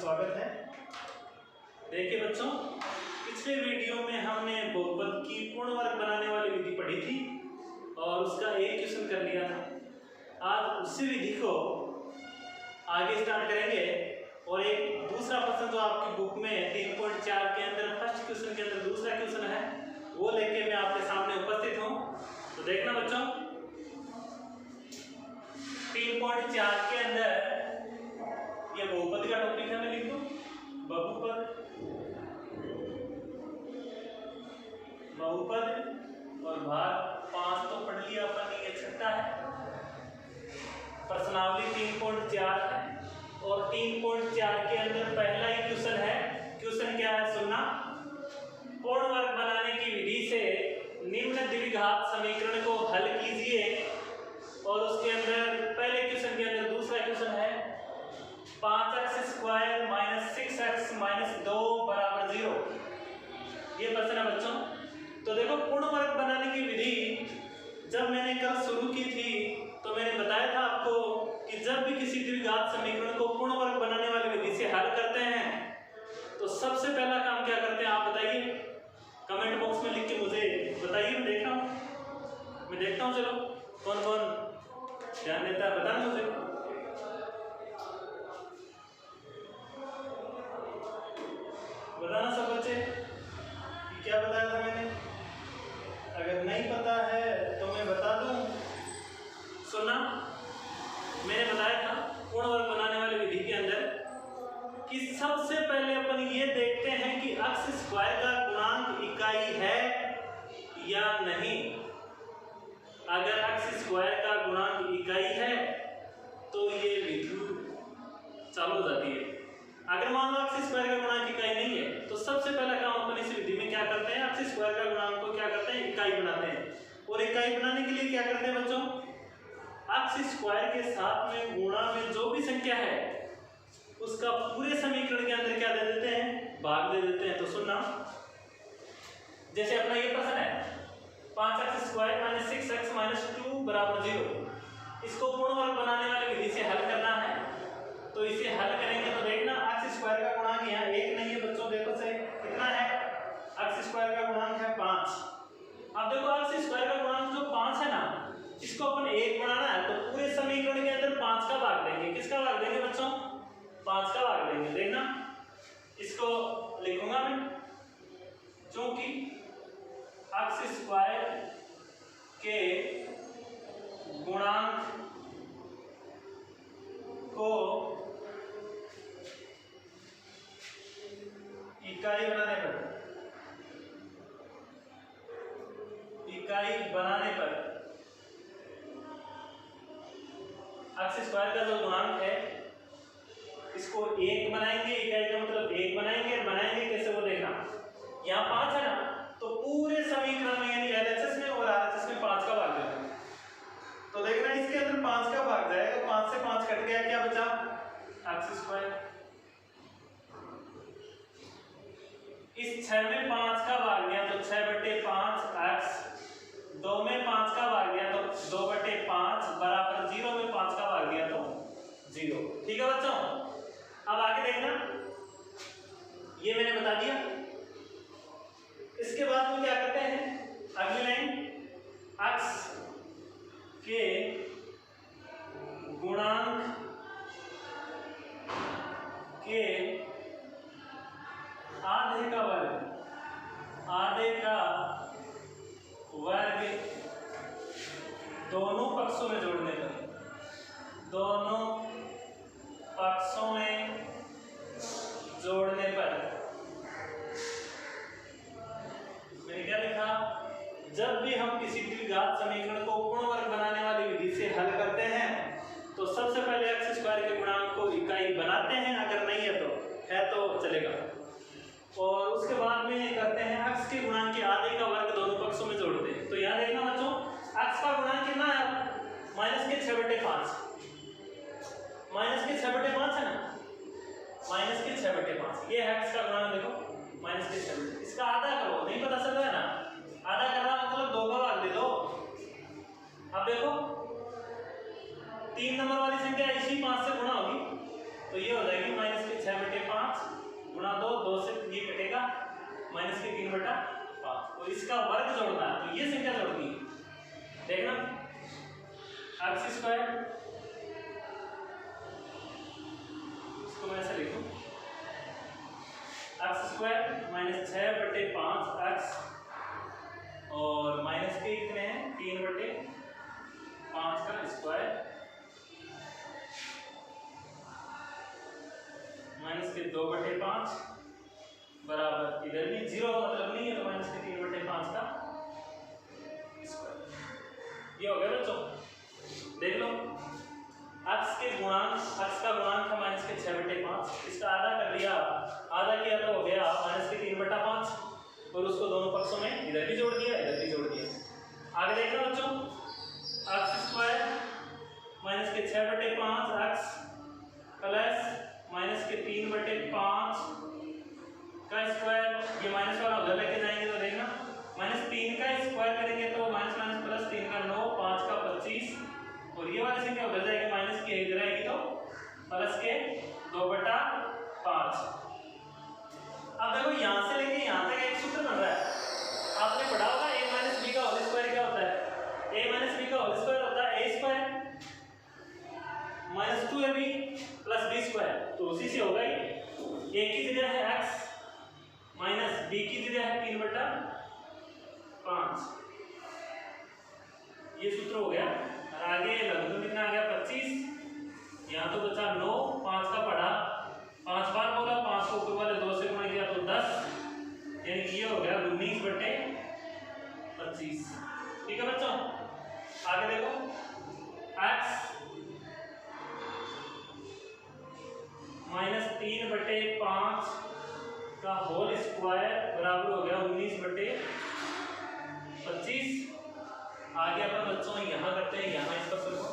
स्वागत है। देखिए बच्चों, पिछले वीडियो में हमने बहुपद की पूर्ण वर्ग बनाने वाली विधि पढ़ी थी और उसका एक क्वेश्चन कर लिया था। आज उसी विधि को आगे स्टार्ट करेंगे और एक दूसरा प्रश्न जो आपकी बुक में 3.4 के अंदर फर्स्ट क्वेश्चन के अंदर दूसरा क्वेश्चन है वो लेके मैं आपके सामने उपस्थित हूँ। तो देखना बच्चों, 3.4 के अंदर ये बहुपद का टॉपिक है, मैं लिख दूं बहुपद और भाग 5 तो पढ़ लिया अपन ने, ये छठा है। प्रश्नावली 3.4 है और 3.4 के अंदर पहला ही क्वेश्चन है। क्वेश्चन क्या है सुनना। पूर्ण वर्ग बनाने की विधि से निम्न द्विघात समीकरण को हल कीजिए। और उसके अंदर पहले क्वेश्चन के अंदर दूसरा क्वेश्चन है 5x² - 6x - 2 = 0। ये प्रश्न है बच्चों। तो देखो, पूर्ण वर्ग बनाने की विधि जब मैंने कल शुरू की थी तो मैंने बताया था आपको कि जब भी किसी द्विघात समीकरण को पूर्ण वर्ग बनाने वाली विधि से हल करते हैं तो सबसे पहला काम क्या करते हैं आप बताइए। कमेंट बॉक्स में लिख के मुझे बताइए, मैं देखता हूँ। चलो कौन कौन ध्यान देता है बताना मुझे। बताना सब बच्चे कि क्या बताया था मैंने। अगर नहीं पता है तो मैं बता दूं। सुनना, मैंने बताया था पूर्ण वर्ग बनाने वाली विधि के अंदर कि सबसे पहले अपन ये देखते हैं कि x² का गुणांक इकाई है या नहीं। अगर x² का गुणांक इकाई है तो ये विधि चालू हो जाती है। अगर मान लो x² का गुणांक इकाई नहीं है तो सबसे पहला काम अपन इस विधि में क्या करते हैं, x² का गुणांक को क्या करते हैं, इकाई बनाते हैं। और इकाई बनाने के लिए क्या करते हैं बच्चों, x² के साथ में गुणा में जो भी संख्या है उसका पूरे समीकरण के अंदर क्या दे देते हैं, भाग दे देते हैं। तो सुनना, जैसे अपना ये प्रश्न है 5x² - 6x - 2 = 0। इसको पूर्ण वर्ग बनाने वाली विधि से हल करना है। तो इसे हल करेंगे तो देखना x² का गुणांक यहाँ 1 नहीं है बच्चों, देखो सही कितना है, x² का गुणांक है 5। अब देखो x² का गुणांक जो 5 है ना, इसको अपन 1 बनाना है तो पूरे समीकरण के अंदर 5 का भाग देंगे। किसका भाग देंगे बच्चों, 5 का भाग देंगे। देखना, इसको लिखूंगा मैं, क्योंकि x² के गुणांक को इकाई बनाने पर x² का जो गुणांक है इसको 1 बनाएंगे। इकाई का मतलब 1 बनाएंगे कैसे वो देखना। यहाँ 5 है ना, तो पूरे समीकरण में यानी LHS में और RHS में 5 का भाग देना। तो देखना इसके अंदर 5 का भाग जाएगा, 5 से 5 कट गया, क्या बचा x²। इस 6 में 5 का भाग गया तो 6/5 x, 2 में 5 का भाग गया तो 2/5 बराबर 0 में 5 का भाग गया तो 0। ठीक है बच्चों, अब आगे देखना, ये मैंने बता दिया। इसके बाद में क्या करते हैं, अगली लाइन x के गुणांक के आधे का वर्ग दोनों पक्षों में जोड़ने पर मैंने क्या लिखा, जब भी हम किसी द्विघात समीकरण को पूर्ण वर्ग बनाने वाली विधि से हल करते हैं तो सबसे पहले x² के गुणांक को इकाई बनाते हैं, अगर नहीं है तो चलेगा। और उसके बाद में करते हैं x के गुणांक के आधे का वर्ग दोनों पक्षों में जोड़ते हैं। तो यहाँ देखना बच्चों, x का गुणांक कितना है, -6/5 है ना, -6/5 ये है x का गुणांक। देखो -6/5, इसका आधा करो, नहीं पता चल रहा है ना, आधा करना मतलब 2 का भाग दे दो। अब देखो 3 नंबर वाली संख्या इसी 5 से गुणा होगी तो ये हो जाएगी -6/5। माइनस के 3/5 और इसका वर्ग जोड़ना है तो ये संख्या जोड़नी है। देखना x स्क्वायर, इसको मैं ऐसे लिखूं x स्क्वायर माइनस 6/5 x और माइनस के कितने हैं 3/5 का स्क्वायर माइनस के 2/5 बराबर इधर भी 0 मतलब नहीं है तो माइनस के 3/5 का स्क्वायर। ये हो गया बच्चों। देख लो x का गुणांक था माइनस के 6/5, इसका आधा कर दिया, आधा किया तो हो गया माइनस के 3/5 और उसको दोनों पक्षों में इधर भी जोड़ दिया इधर भी जोड़ दिया। आगे देखना बच्चों x स्क्वायर माइनस के 6/5 x प्लस माइनस के 3/5 का स्क्वायर, ये माइनस वाला उधर लेके जाएंगे तो देखना माइनस 3 का स्क्वायर करेंगे तो माइनस माइनस प्लस 3 का 9 5 का 25 और ये वाली संख्या उधर जाएगी माइनस की इधर आएगी तो प्लस के 2/5। अब देखो यहाँ से लेके यहाँ तक एक सूत्र बन रहा है, आपने पढ़ा होगा a माइनस b का होल स्क्वायर क्या होता है, a माइनस b का होल स्क्वायर होता है a square minus 2ab plus b square, तो उसी से होगा ये a की जगह है x माइनस b की जगह है 3/5, ये सूत्र हो गया। आगे लघुत्तम कितना आ गया 25, यहाँ तो बचा 9 5 का पढ़ा 5 बार बोला 5 को ऊपर वाले 2 से गुणा किया तो 10, यानी कि ये हो गया 19/25। ठीक है बच्चों, आगे देखो x माइनस 3/5 का होल स्क्वायर बराबर हो गया 19/25। आगे अपन बच्चों यहाँ करते हैं, यहाँ इसका देखो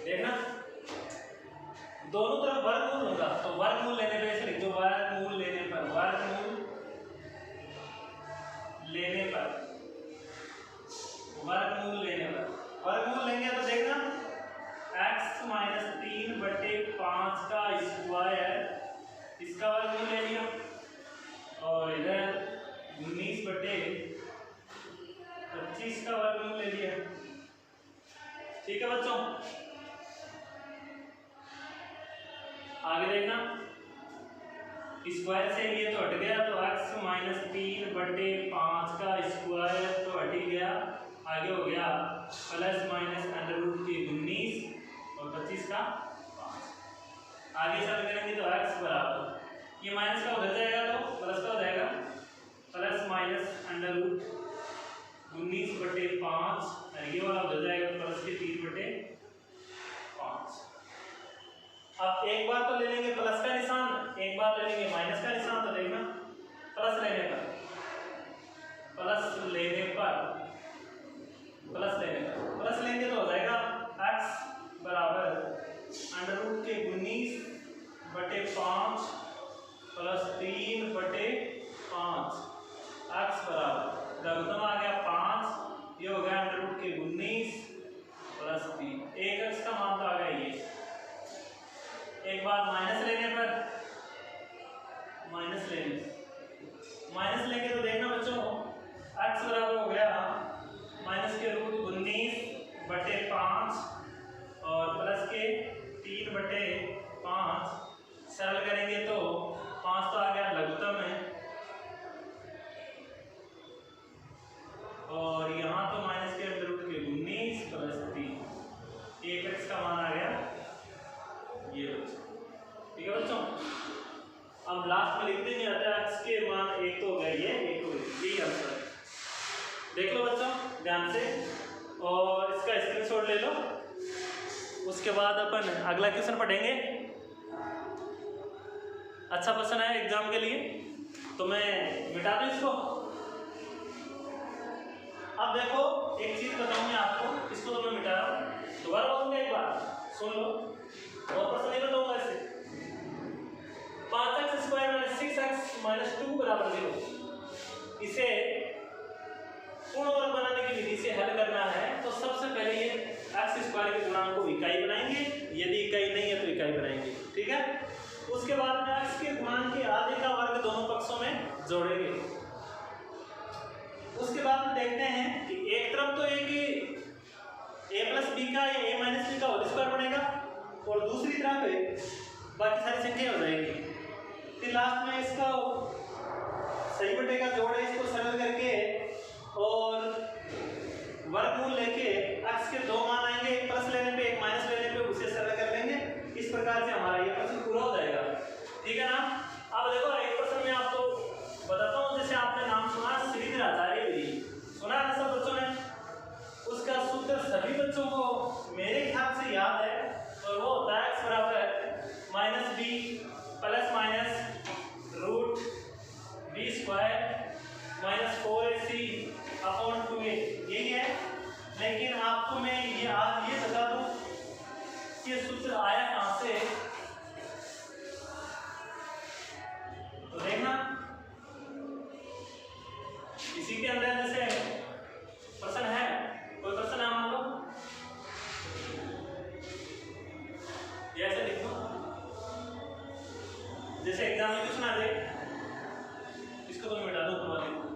देखना दोनों तरफ वर्गमूल होगा तो वर्गमूल लेने पे ऐसे लिख दो वर्गमूल लेने पर वर्गमूल लेने पर वर्गमूल लेंगे तो देखना x माइनस 3/5 का स्क्वायर इसका वर्गमूल ले लिया और इधर 19/25 का वर्गमूल ले लिया। ठीक है बच्चों, आगे देखना स्क्वायर से ये तो हट गया तो x माइनस 3/5 का स्क्वायर तो हट ही गया, आगे हो गया प्लस माइनस अंडर रूट के 19 और 25 का 5। आगे सरल करेंगे तो x बराबर ये माइनस का उधर जाएगा तो प्लस का हो जाएगा प्लस माइनस अंडर रूट 19/5 और ये वाला उधर जाएगा प्लस के 3/5। अब एक बार तो ले लेंगे प्लस का निशान, एक बार ले लेंगे माइनस का निशान, तो देखना प्लस लेने पर प्लस लेंगे तो हो जाएगा x बराबर अंडर रूट के 19/5 प्लस 3/5 x बराबर लघुत्तम आ गया 5, ये हो गया अंडर रूट के 19 प्लस 3, एक x का मान तो आ गया ये। एक बार माइनस लेने पर माइनस लेंगे तो देखना बच्चों x बराबर हो गया माइनस के रूट 19/5 और प्लस के 3/5, सरल करेंगे तो 5 तो आ गया लघुत्तम में और यहाँ तो माइनस के अंडर रूट के 19 प्लस 3, एक x का मान आ गया ये बच्चों। ठीक है बच्चों, अब लास्ट में लिख देंगे x के मान एक तो हो गया ये, एक हो गया यही आंसर। देख लो बच्चों ध्यान से और इसका स्क्रीनशॉट ले लो, उसके बाद अपन अगला क्वेश्चन पढ़ेंगे। अच्छा क्वेश्चन है एग्जाम के लिए, तो मैं मिटा दूं इसको। अब देखो एक चीज बताऊं मैं आपको, इसको तो मैं मिटा रहा हूं, दोबारा बोलूंगा एक बार सुन लो और प्रश्न नहीं बताऊंगा ऐसे। 5x square minus 6x minus 2 बराबर 0, इसे पूर्ण वर्ग बनाने की विधि से हल करना है तो सबसे पहले ये एक्स स्क्वायर के गुणांक को इकाई बनाएंगे, यदि इकाई नहीं है तो इकाई बनाएंगे, ठीक है। उसके बाद में एक्स के गुणांक के आधे का वर्ग दोनों पक्षों में जोड़ेंगे। उसके बाद में देखते हैं कि एक तरफ तो एक a प्लस बी का या a माइनस बी का होल स्क्वायर बनेगा और दूसरी तरफ बाकी सारी संख्या हो जाएगी। फिर लास्ट में इसका सही बटेगा जोड़ है, इसको सरल करके और वर्गमूल लेके x के दो मान आएंगे, एक प्लस लेने पे एक माइनस लेने पे उसे सरल कर लेंगे। इस प्रकार से हमारा ये प्रश्न पूरा हो जाएगा, ठीक है ना। अब देखो एक प्रश्न में आपको बताता हूँ, जैसे आपने नाम सुना श्रीधर आचार्य विधि, सुना है सब बच्चों ने, उसका सूत्र सभी बच्चों को मेरे ख्याल से याद है और वो होता है x बराबर minus b plus minus root b square minus 4ac upon 2a, यही है। लेकिन आपको मैं ये आज ये बता दूं कि सूत्र आया कहाँ से, तो देखना इसी के अंदर जैसे प्रश्न है, कोई प्रश्न है मान लो, ऐसे लिख दो जैसे एग्जाम में कुछ ना दे, इसको तो मैं मिटा दूं पूरा लिखो।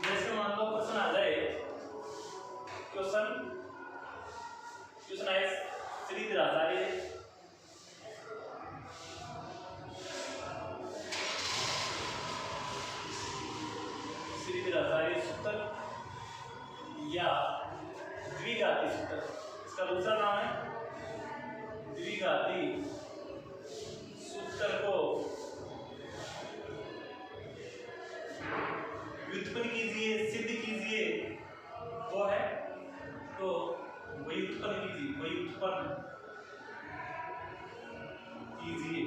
जैसे मान लो प्रश्न आ जाए, क्वेश्चन आए श्रीधर आचार्य सूत्र या द्विघाती सूत्र, इसका दूसरा नाम है द्विघाती सूत्र को व्युत्पन्न कीजिए, सिद्ध कीजिए, वो है तो व्युत्पन्न कीजिए,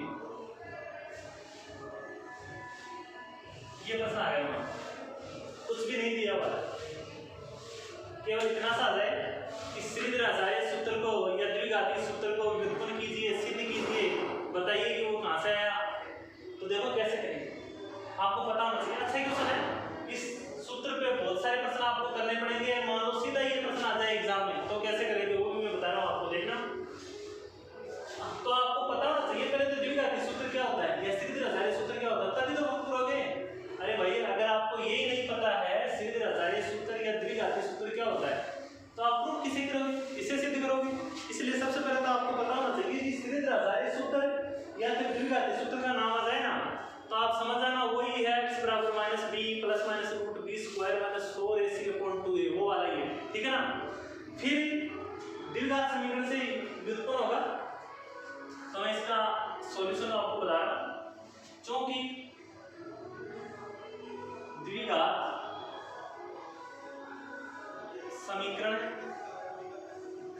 ये प्रश्न आ गया, कुछ भी नहीं दिया हुआ, केवल इतना सा है कि श्रीधर आचार्य सूत्र को या द्विघाती सूत्र को व्युत्पन्न कीजिए, सिद्ध कीजिए, बताइए कि वो कहाँ से आया। तो देखो कैसे करेंगे, आपको पता होना चाहिए। अच्छा क्वेश्चन है, इस सूत्र पे बहुत सारे प्रश्न आपको करने पड़ेंगे, मान लो सीधा ये प्रश्न आ जाए एग्जाम में, तो कैसे करेंगे वो भी मैं बता रहा हूँ आपको, देखना। तो आपको पता होना चाहिए पहले तो द्विघाती सूत्र क्या होता है या श्रीधर आचार्य सूत्र क्या होता है, तभी तो हम पूरोगे। अरे भाई अगर आपको यही नहीं पता है श्रीधर आचार्य सूत्र या द्विघाती सूत्र क्या होता है, तो आप प्रूफ किसे करोगे, इसे सिद्ध करोगे। इसलिए सबसे पहले तो आपको पता होना चाहिए कि श्रीधर आचार्य सूत्र या फिर द्विघाती सूत्र का नाम आ जाए ना, तो आप समझ जाना वही है x बराबर minus b plus minus root b square minus 4ac upon 2a, वो वाला ही है, ठीक है ना। फिर द्विघात समीकरण से व्युत्पन्न होगा, तो मैं इसका सॉल्यूशन आपको बता रहा हूं, क्योंकि द्विघात समीकरण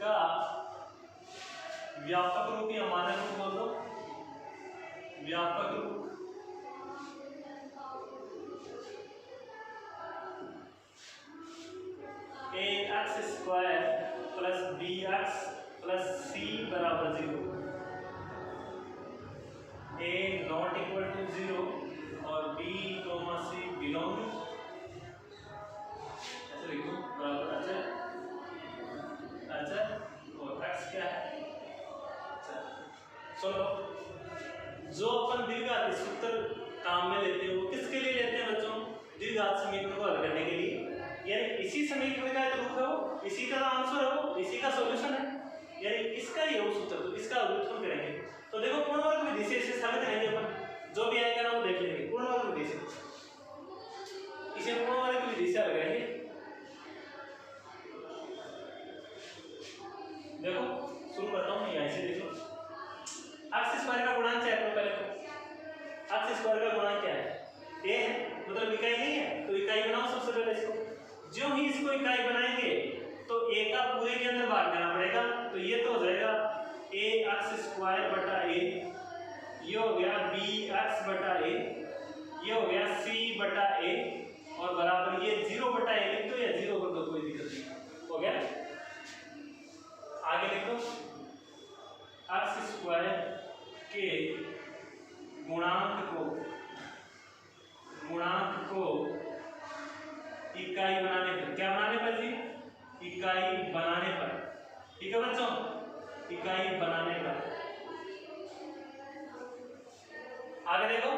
का व्यापक रूप या मानक रूप बोल दो, व्यापक रूप ax square plus bx plus c बराबर 0, a नॉट इक्वल टू 0 और b कॉमा c बिलोंग, ऐसे लिखो बराबर अच्छा और x क्या है। सुनो, जो अपन द्विघाती सूत्र काम में लेते हैं वो किसके लिए लेते हैं बच्चों, द्विघात समीकरण को हल करने के लिए, यानी इसी समीकरण का रूप है वो, इसी का आंसर है वो, इसी का सॉल्यूशन है, यानी इसका ही है वो सूत्र, तो इसका व्युत्पन्न करेंगे। तो देखो पूर्ण वर्ग विधि से इसे साबित करेंगे अपन, जो भी आएगा ना वो देख लेंगे पूर्ण वर्ग विधि से, इसे पूर्ण वर्ग विधि से हल करेंगे। देखो शुरू करता हूँ, यहाँ से देख लो, x स्क्वायर का गुणांक चेक करो पहले, तो x स्क्वायर का गुणांक क्या है, a है, मतलब इकाई नहीं है, तो इकाई बनाओ सबसे पहले इसको। जो ही इसको इकाई बनाएंगे तो a का पूरे के अंदर भाग देना पड़ेगा, तो ये तो हो जाएगा ax स्क्वायर बटा a, ये हो गया bx बटा a, ये हो गया c बटा a, और बराबर ये 0 बटा a लिख दो या 0 कर दो, कोई दिक्कत नहीं, हो गया। आगे देखो, x स्क्वायर के गुणांक इकाई बनाने पर, क्या बनाने पर जी? इकाई बनाने पर। ठीक है बच्चों, इकाई बनाने पर। आगे देखो,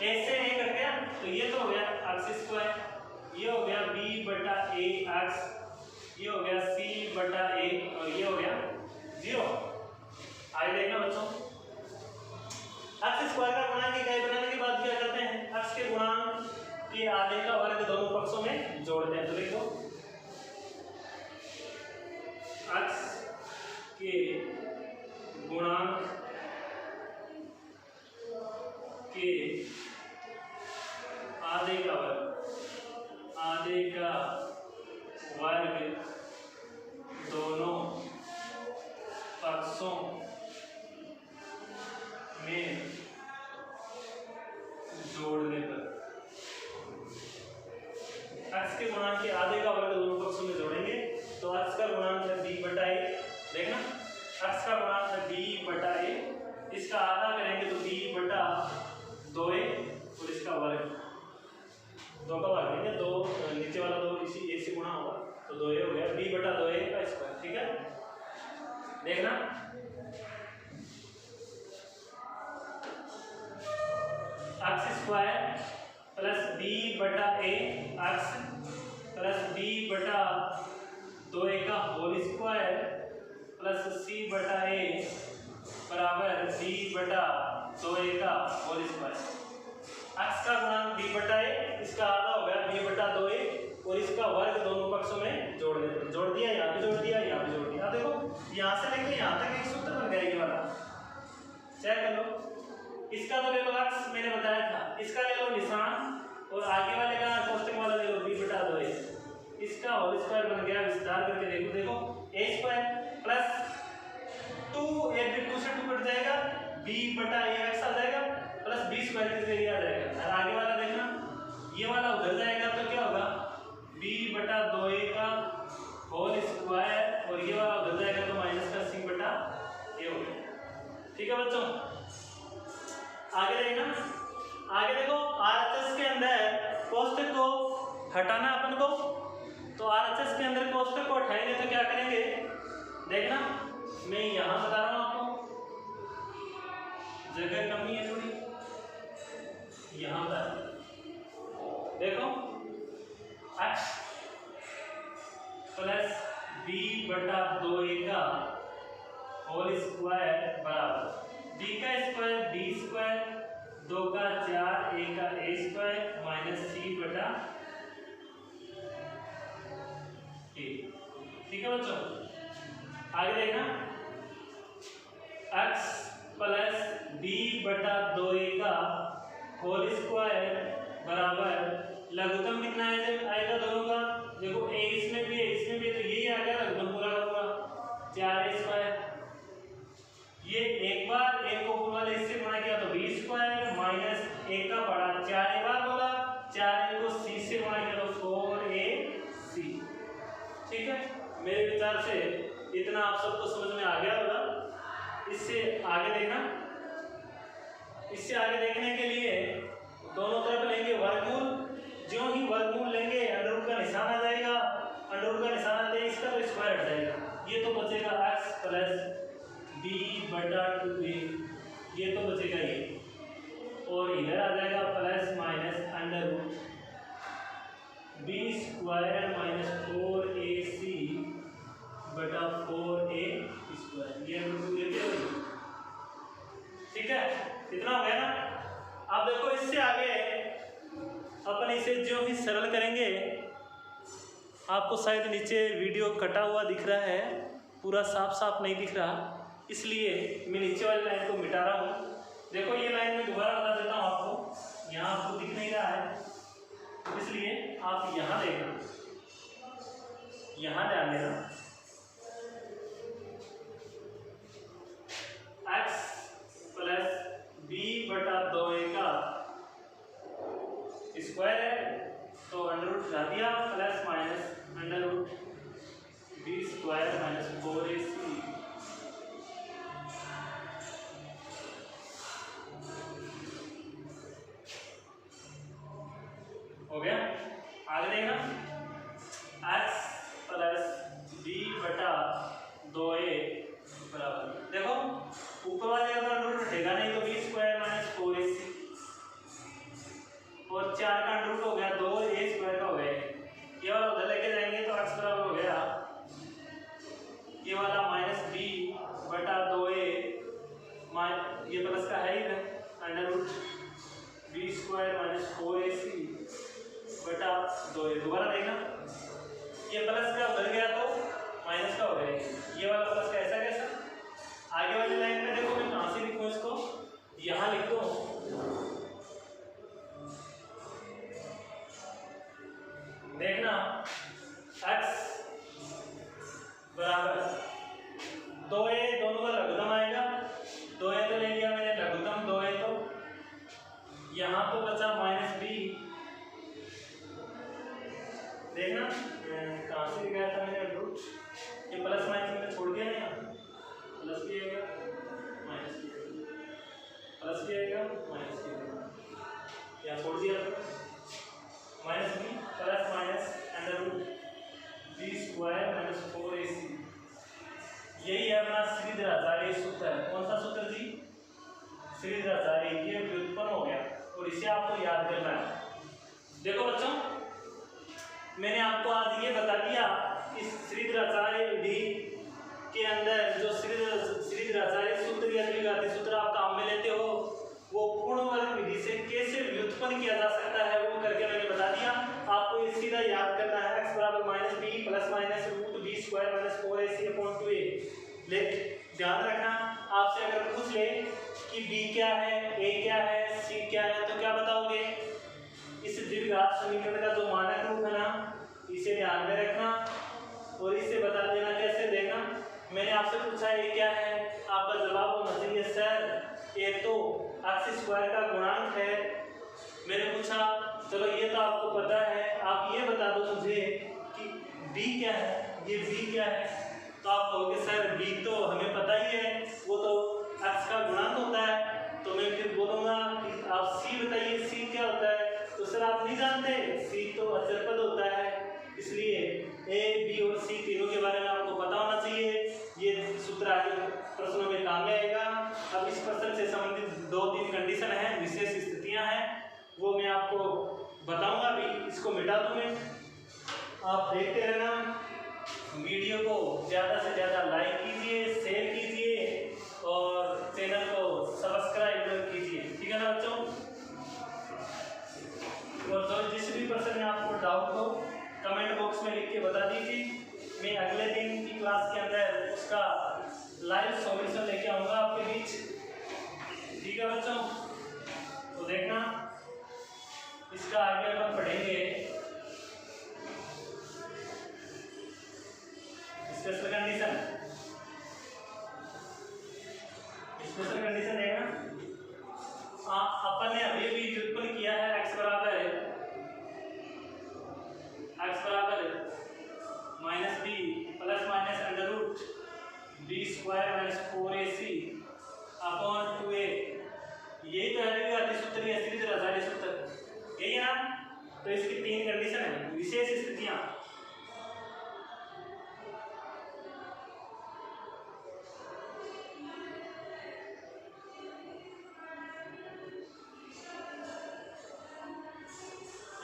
ए से ए कट गया तो ये तो हो गया एक्स स्क्वायर, ये हो गया बी बटा ए एक्स, ये हो गया सी बटा ए और ये हो गया 0। आगे देखना बच्चों, एक्स स्क्वायर का गुणांक इकाई बनाने के बाद क्या करते हैं? एक्स के गुणांक के आधे का वर्ग दोनों पक्षों में जोड़ते हैं। तो देखो एक्स के गुणांक के आधे का वर्ग दोनों पक्षों में जोड़ने पर, x के गुणांक के आधे का वर्ग दोनों पक्षों में जोड़ेंगे तो x का गुणांक है b बटा a। देखना, x का गुणांक है b बटा a, इसका आधा करेंगे तो b बटा 2a और इसका वर्ग, 2 का वर्ग लेंगे, 2 नीचे वाला 2 इसी a से गुणा होगा तो 2a हो गया, b बटा 2a का स्क्वायर। ठीक है, देखना एक्स स्क्वायर प्लस बी बटा ए एक्स प्लस बी बटा 2a का होल स्क्वायर प्लस सी बटा ए बराबर बी बटा 2a का होल स्क्वायर। एक्स का गुणांक बी बटा ए, इसका आधा हो गया बी बटा 2a और इसका वर्ग दोनों पक्षों में जोड़ देते, जोड़ दिया, यहाँ पे जोड़ दिया, यहाँ पे जोड़ दिया। देखो यहाँ से लेके यहाँ तक एक सूत्र बन गया ये वाला, चेक कर लो। इसका तो ले लो एक्स, मैंने बताया था, इसका ले लो निशान और आगे वाले का कोष्टक वाला ले लो बी बटा 2a, इसका होल स्क्वायर बन गया। विस्तार करके देखो, देखो a स्क्वायर प्लस 2 एक भी 2 से 2 कट जाएगा, b बटा a x आ जाएगा प्लस b स्क्वायर किसके लिए आ जाएगा, और आगे वाला देखना ये वाला उधर जाएगा तो क्या होगा b बटा 2a का होल स्क्वायर और ये वाला उधर जाएगा तो माइनस का c बटा a हो गया। ठीक है बच्चों, आगे देखना, आगे देखो आरएचएस के अंदर कोष्टक को हटाना अपन को, तो आरएचएस के अंदर कोष्टक को हटाएंगे तो क्या करेंगे? देखना, मैं यहाँ बता रहा हूँ आपको, जगह कमी है थोड़ी, यहाँ बता रहा हूँ। देखो x प्लस b बटा 2a का होल स्क्वायर बराबर b का स्क्वायर b स्क्वायर 2 का 4 a का a स्क्वायर माइनस c बटा a। ठीक है बच्चों, आगे देखना, x प्लस b बटा 2a का होल स्क्वायर बराबर लघुत्तम कितना आएगा दोनों का? देखो a इसमें भी है, इसमें भी है, तो यही आ गया लघुत्तम पूरा का पूरा 4a स्क्वायर। ये एक बार एक को पूरा वाले इससे गुणा किया तो b स्क्वायर माइनस a का बड़ा 4a बार बोला, 4a को c से गुणा किया तो 4ac। ठीक है, मेरे विचार से इतना आप सबको समझ में आ गया होगा। इससे आगे देखना, इससे आगे देखने के लिए दोनों तरफ लेंगे वर्गमूल, जो ही वर्गमूल लेंगे अंडररूट का निशान आ जाएगा, अंडररूट का निशान आते ही इसका तो स्क्वायर हट जाएगा, ये तो बचेगा x प्लस b बटा 2a, ये तो बचेगा ये, और इधर आ जाएगा plus minus under root b square minus 4ac बटा 4a स्क्वायर, ये अंडररूट लेते हो। ठीक है, इतना हो गया ना। अब देखो इससे आगे अपन इसे जो ही सरल करेंगे, आपको शायद नीचे वीडियो कटा हुआ दिख रहा है, पूरा साफ साफ नहीं दिख रहा, इसलिए मैं नीचे वाली लाइन को मिटा रहा हूँ। देखो ये लाइन मैं दोबारा बता देता हूँ आपको, यहाँ आपको दिख नहीं रहा है इसलिए आप यहाँ देखना, यहाँ ध्यान देना, x प्लस b बटा 2a का स्क्वायर है तो अंडररूट हटा दिया, plus minus under root b square minus 4ac हो गया। आगे देखना x प्लस बी बटा 2a बराबर, देखो ऊपर वाले का अंडर रूट हटेगा नहीं तो बी स्क्वायर माइनस 4ac और 4 का अंडर रूट हो गया 2a स्क्वायर का हो गया, ये वाला उधर लेके जाएंगे तो x बराबर हो गया ये वाला माइनस बी बटा 2a, ये प्लस का है ही under root b square minus 4ac बटा 2a। दोबारा देखना ये प्लस का उधर गया तो माइनस का हो गया, ये वाला प्लस का ऐसा कैसा। आगे वाली लाइन में देखो मैं कहां से लिखूं इसको, यहां लिख दो देखना x बराबर 2a, दोनों का लघुत्तम आएगा, 2a तो ले लिया मैंने लघुत्तम 2a, तो यहाँ तो बचा माइनस बी, देखना कहाँ से गया था मैंने रूट, ये प्लस माइनस मैंने छोड़ दिया ना, यहाँ प्लस भी आएगा माइनस भी आएगा, प्लस भी आएगा माइनस भी आएगा, यहाँ छोड़ दिया minus b plus minus under root b square minus 4ac, यही है अपना श्रीधराचार्य सूत्र। कौन सा सूत्र जी? श्रीधराचार्य, ये व्युत्पन्न हो गया और इसे आपको याद करना है। देखो बच्चों मैंने आपको आज ये बता दिया इस श्रीधराचार्य विधि के अंदर जो श्रीधराचार्य सूत्र या द्विघाती सूत्र आप काम में लेते हो वो पूर्ण वर्ग विधि से कैसे व्युत्पन्न किया जा सकता है वो करके मैंने बता दिया। आपको ये सीधा याद करना है x बराबर minus b plus minus root b square minus 4ac upon 2a। ध्यान रखना आपसे अगर पूछ ले कि b क्या है, a क्या है, c क्या है तो क्या बताओगे? इस द्विघात समीकरण का जो मानक रूप है ना इसे ध्यान में रखना और इसे बता देना कैसे देना। मैंने आपसे पूछा ये क्या है, आपका जवाब होना चाहिए सर ये तो x स्क्वायर का गुणांक है। मैंने पूछा चलो ये तो आपको पता है, आप ये बता दो मुझे कि b क्या है, ये b क्या है, तो आप कहोगे सर b तो हमें पता ही है वो तो x का गुणांक होता है। तो मैं फिर बोलूँगा कि आप c बताइए c क्या होता है, तो सर आप नहीं जानते c तो अचर पद होता है, इसलिए a b और c तीनों के बारे में आपको पता होना चाहिए। ये सूत्र आगे प्रश्नों में काम में आएगा। अब इस प्रश्न से संबंधित 2-3 कंडीशन है, विशेष स्थितियां हैं, वो मैं आपको बताऊंगा। अभी इसको मिटा दूं मैं, आप देखते रहना। वीडियो को ज़्यादा से ज़्यादा लाइक कीजिए, शेयर कीजिए और चैनल को सब्सक्राइब कीजिए, ठीक है ना बच्चों। और जो जिस भी प्रश्न में आपको डाउट हो कमेंट बॉक्स में लिख के बता दीजिए, मैं अगले दिन की क्लास के अंदर उसका लाइव सॉल्यूशन लेके आऊँगा आपके बीच, ठीक है बच्चों। तो देखना इसका आगे अपन पढ़ेंगे स्पेशल कंडीशन। स्पेशल कंडीशन देखना अपन ने अभी भी व्युत्पन्न किया है x बराबर minus b plus minus under root b square minus 4ac upon 2a। यही तो है द्विघाती सूत्र या श्रीधराचार्य सूत्र, यही है ना। तो इसकी 3 कंडीशन है, विशेष स्थितियां।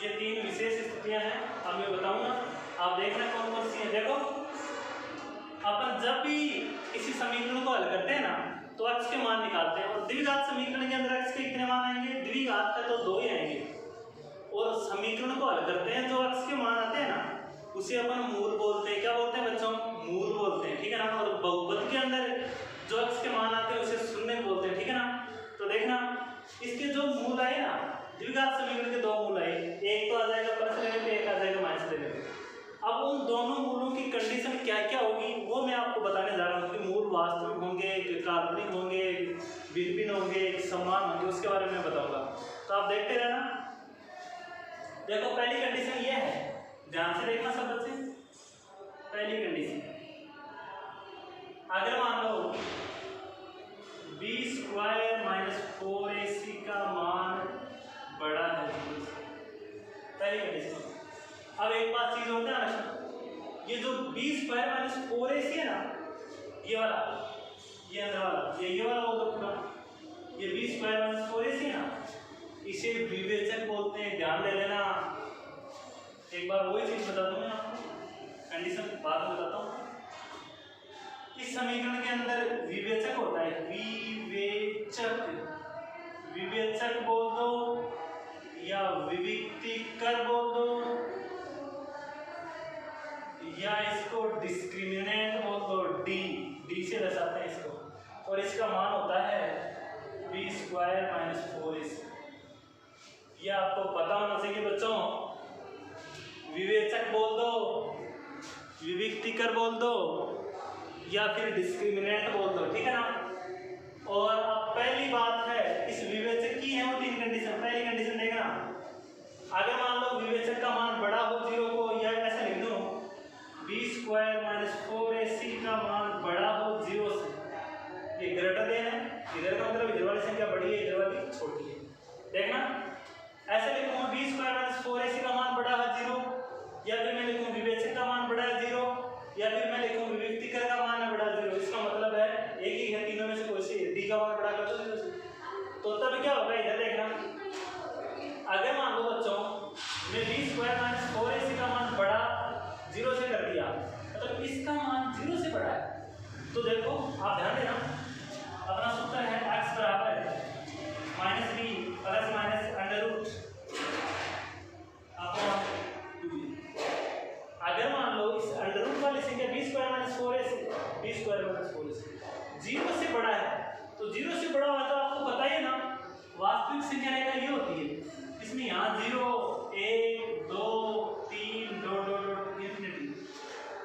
ये 3 विशेष स्थितियां हैं, अब मैं बताऊंगा, आप देखना कौन कौन सी है। देखो अपन जब भी किसी समीकरण को हल करते हैं ना तो x के मान निकालते हैं और द्विघात समीकरण के अंदर x के कितने मान आएंगे, द्विघात का तो 2 ही आएंगे। और समीकरण को हल करते हैं जो x के मान आते हैं ना उसे अपन मूल बोलते हैं। क्या बोलते हैं बच्चों? मूल बोलते हैं, ठीक है ना। और बहुपद के अंदर जो x के मान आते हैं उसे शून्य बोलते हैं, ठीक है ना। तो देखना इसके जो मूल आए ना, द्विघात समीकरण के 2 मूल आए, एक तो आ जाएगा प्लस लेने पे, एक आ जाएगा माइनस लेने पे। अब उन दोनों मूलों की कंडीशन क्या क्या होगी वो मैं आपको बताने जा रहा हूँ कि मूल वास्तविक होंगे, काल्पनिक होंगे, भिन्न होंगे, समान होंगे, उसके बारे में बताऊंगा। तो आप देखते रहना। देखो पहली कंडीशन ये है, ध्यान से देखना सब बच्चे। पहली कंडीशन अगर मान लो बी स्क्वायर माइनस 4ac का मान बड़ा है, पहली कंडीशन। अब एक बात चीज होता है ना, ये जो बी स्क्वायर माइनस 4ac है ना, ये वाला, ये अंदर वाला, ये वाला होगा पूरा, ये बी स्क्वायर माइनस 4ac है ना, इसे विवेचक बोलते हैं, ध्यान दे लेना। एक बार वही चीज बता दूं मैं आपको, कंडीशन बाद में बताता हूँ। इस समीकरण के अंदर विवेचक होता है, विवेचक, विवेचक बोल दो या विविक्तिकर बोल दो या इसको डिस्क्रिमिनेंट बोल दो, डी से दर्शाते हैं इसको, और इसका मान होता है बी स्क्वायर माइनस 4ac। यह आपको पता होना चाहिए बच्चों, विवेचक बोल दो, विविक्तिकर बोल दो या फिर डिस्क्रिमिनेंट बोल दो, ठीक है ना। और अब पहली बात है, इस विवेचक की है वो 3 कंडीशन। पहली कंडीशन देखना, अगर मान लो विवेचक का मान बड़ा हो 0 को, या ऐसा लिख दो बी स्क्वायर माइनस 4ac का मान बड़ा हो 0 से, ये ग्रेटर देन है, इधर का मतलब इधर वाली संख्या बड़ी है, इधर वाली छोटी है। देखना ऐसे लिखूंगा बी स्क्वायर माइनस 4ac का मान बड़ा है 0, या फिर मैं लिखूं विवेचक का मान बड़ा है 0, या फिर मैं लिखूं विविक्तिकर का मान है बड़ा 0। इसका मतलब है एक ही है, तीनों में से कोई सी, डी का मान बड़ा कर दो 0 से। तो तब क्या होगा, इधर देखना, अगर मान लो बच्चों मैं बी स्क्वायर माइनस 4ac का मान बड़ा 0 से कर दिया, मतलब इसका मान 0 से बड़ा है, तो देखो आप ध्यान देना, अपना सूत्र है x बराबर minus b plus minus under root upon 2। अगर मान लो इस अंडर रूट वाली संख्या b square minus 4ac, b square minus 4ac 0 से बड़ा है, तो 0 से बड़ा होता है, आपको पता ही है ना, वास्तविक संख्या रेखा ये होती है, इसमें यहाँ 0 1 2 3 डॉट डॉट डॉट इंफिनिटी,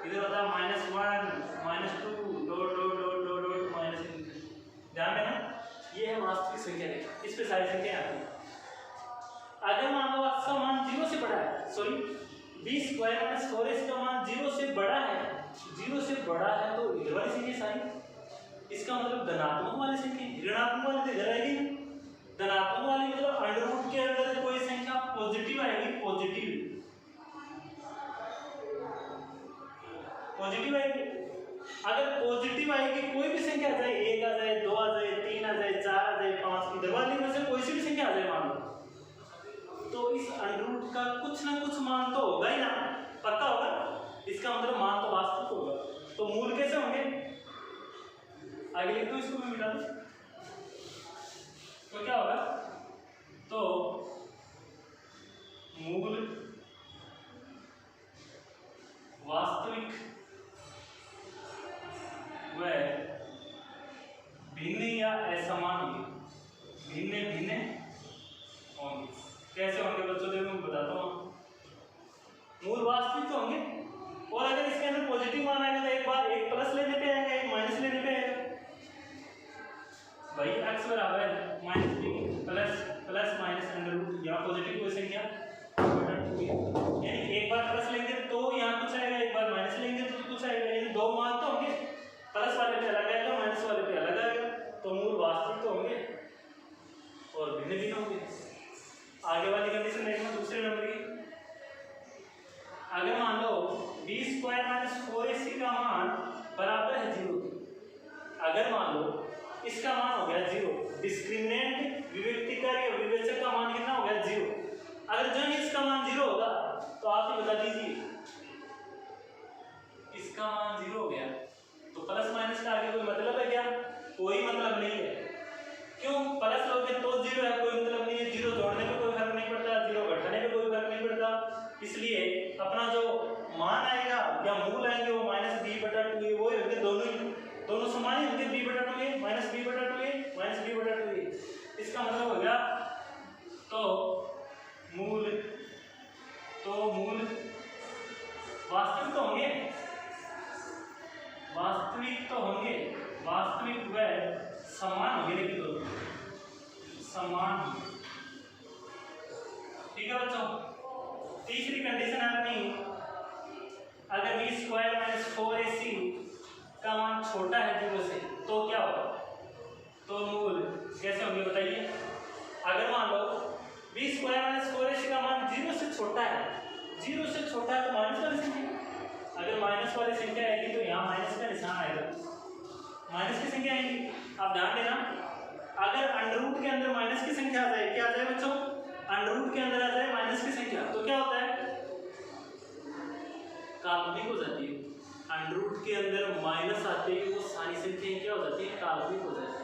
इधर होता है -1 -2 dot dot dot dot dot minus infinity. ध्यान देना, ये है वास्तविक संख्या रेखा, इस पे सारी संख्या आती है। अगर मान लो x का मान 0 से बड़ा है, sorry B square minus 4ac का मान 0 से बड़ा है, 0 से बड़ा है तो इधर वाली संख्या सारी, इसका मतलब धनात्मक वाली संख्या, ऋणात्मक वाली तो इधर आएगी, धनात्मक वाली मतलब अंडर रूट के अंदर कोई संख्या पॉजिटिव आएगी, पॉजिटिव आएगी। अगर पॉजिटिव आएगी कोई भी संख्या आ जाए, 1 आ जाए, 2 आ जाए, 3 आ जाए, 4 आ जाए, 5, इधर वाली में से कोई सी भी संख्या आ जाए मान लो, तो इस अंडर रूट का कुछ ना कुछ मान तो होगा ही ना, पक्का होगा, इसका मतलब मान तो वास्तविक होगा। तो मूल कैसे होंगे, आगे लिख दो, इसको भी मिटा दो, तो क्या होगा, तो मूल वास्तविक व भिन्न या असमान होंगे, भिन्न भिन्न होंगे। कैसे होंगे बच्चों, देखो मैं बताता हूँ, मूल वास्तविक तो होंगे, और अगर इसके अंदर पॉजिटिव मान आएगा तो एक बार एक प्लस लेने पे आएगा, एक माइनस लेने पे आएगा। भाई x बराबर minus b plus minus under root, यहाँ पॉजिटिव कोई संख्या बटा 2, यानी एक बार प्लस लेंगे तो यहाँ कुछ आएगा, एक बार माइनस लेंगे तो कुछ आएगा, यानी दो मान तो होंगे, प्लस वाले पे अलग आएगा, माइनस वाले पे अलग आएगा, तो मूल वास्तविक तो होंगे और भिन्न भिन्न होंगे। आगे वाली कंडीशन देखना, दूसरे नंबर की, अगर मान लो बी स्क्वायर माइनस 4ac का मान बराबर है 0, अगर मान लो इसका मान हो गया 0, डिस्क्रिमिनेंट विविक्तिकर या विवेचक का मान कितना हो गया 0, अगर जो इसका मान 0 होगा तो आप ही बता दीजिए, इसका मान 0 हो गया तो प्लस माइनस का आगे कोई मतलब है क्या, कोई मतलब नहीं है, क्यों, प्लस लोगे तो 0 है, कोई मतलब नहीं है, 0 जोड़ने पे कोई फर्क नहीं पड़ता, 0 घटाने पे कोई फर्क नहीं पड़ता, इसलिए अपना जो मान आएगा या मूल आएंगे वो -b/2a, वो होंगे, दोनों समान ही होंगे, b/2a minus b/2a minus b/2a, इसका मतलब हो गया, तो मूल वास्तविक तो होंगे, वास्तविक व समान होंगे, लेकिन दोनों समान, ठीक है बच्चों। तीसरी कंडीशन है अपनी, अगर बी स्क्वायर माइनस 4ac का मान छोटा है 0 से तो क्या होगा, तो मूल कैसे होंगे बताइए। अगर मान लो बी स्क्वायर माइनस 4ac का मान 0 से छोटा है, 0 से छोटा माइनस वाली संख्या आएगी तो यहाँ माइनस का निशान आएगा, माइनस की संख्या आएगी। आप ध्यान देना, अगर अंडर रूट के अंदर माइनस की संख्या आ जाए, क्या आ जाए बच्चों, अंडर रूट के अंदर आ जाए माइनस की संख्या, तो क्या होता है, काल्पनिक हो जाती है। अंडर रूट के अंदर माइनस आते ही वो सारी संख्याएं क्या हो जाती है, काल्पनिक हो जाती है।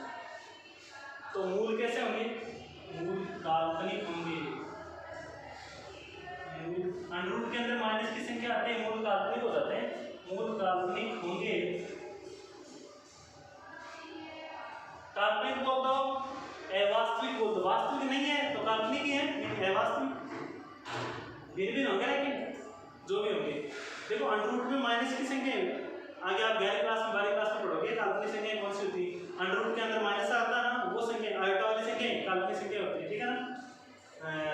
तो मूल कैसे होंगे, मूल काल्पनिक होंगे। अंडर रूट के अंदर माइनस की संख्या आते हैं, मूल काल्पनिक हो जाते हैं, मूल काल्पनिक होंगे। काल्पनिक बोल दो, अवास्तविक बोल दो, वास्तविक नहीं है तो काल्पनिक ही है, अवास्तविक फिर भी होंगे, लेकिन जो भी होंगे। देखो अंडर रूट में माइनस की संख्या है, आगे आप 11वीं क्लास में 12वीं क्लास में पढ़ोगे काल्पनिक संख्या कौन सी होती है, अंडर रूट के अंदर माइनस आता है ना, वो संख्या आयोटा वाली संख्या काल्पनिक संख्या होती है, ठीक है ना।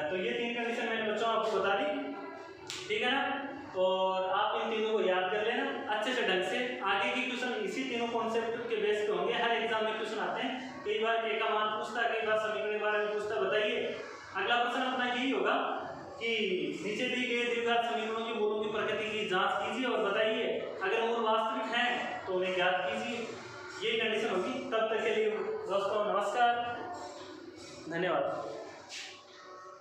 तो ये 3 कंडीशन मैंने बच्चों आपको बता दी, ठीक है ना। और आप इन तीनों को याद कर लेना अच्छे से ढंग से, आगे के क्वेश्चन इसी तीनों कॉन्सेप्ट के बेस पे होंगे। हर एग्जाम में क्वेश्चन आते हैं, कई बार के का मान पूछता है, कई बार समीकरण के बारे में पूछता, बताइए। अगला प्रश्न अपना यही होगा कि नीचे दी गए द्विघात समीकरणों के मूलों की प्रकृति की जांच कीजिए और बताइए, अगर मूल वास्तविक हैं तो उन्हें ज्ञात कीजिए, ये कंडीशन होगी। तब तक के लिए दोस्तों नमस्कार, धन्यवाद।